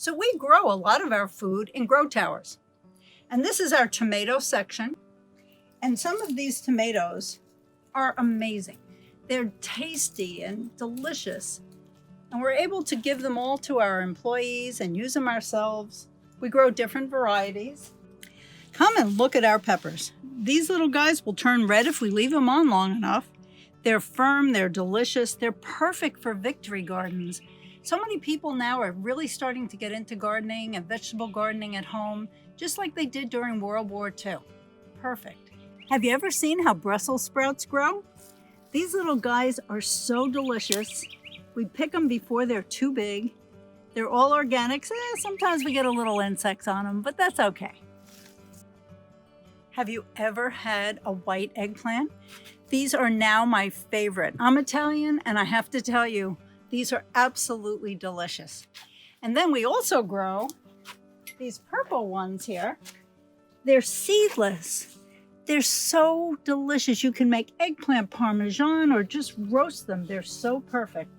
So we grow a lot of our food in grow towers. And this is our tomato section. And some of these tomatoes are amazing. They're tasty and delicious. And we're able to give them all to our employees and use them ourselves. We grow different varieties. Come and look at our peppers. These little guys will turn red if we leave them on long enough. They're firm, they're delicious, they're perfect for victory gardens. So many people now are really starting to get into gardening and vegetable gardening at home, just like they did during World War II. Perfect. Have you ever seen how Brussels sprouts grow? These little guys are so delicious. We pick them before they're too big. They're all organics. Sometimes we get a little insects on them, but that's okay. Have you ever had a white eggplant? These are now my favorite. I'm Italian, and I have to tell you, these are absolutely delicious. And then we also grow these purple ones here. They're seedless. They're so delicious. You can make eggplant parmesan or just roast them. They're so perfect.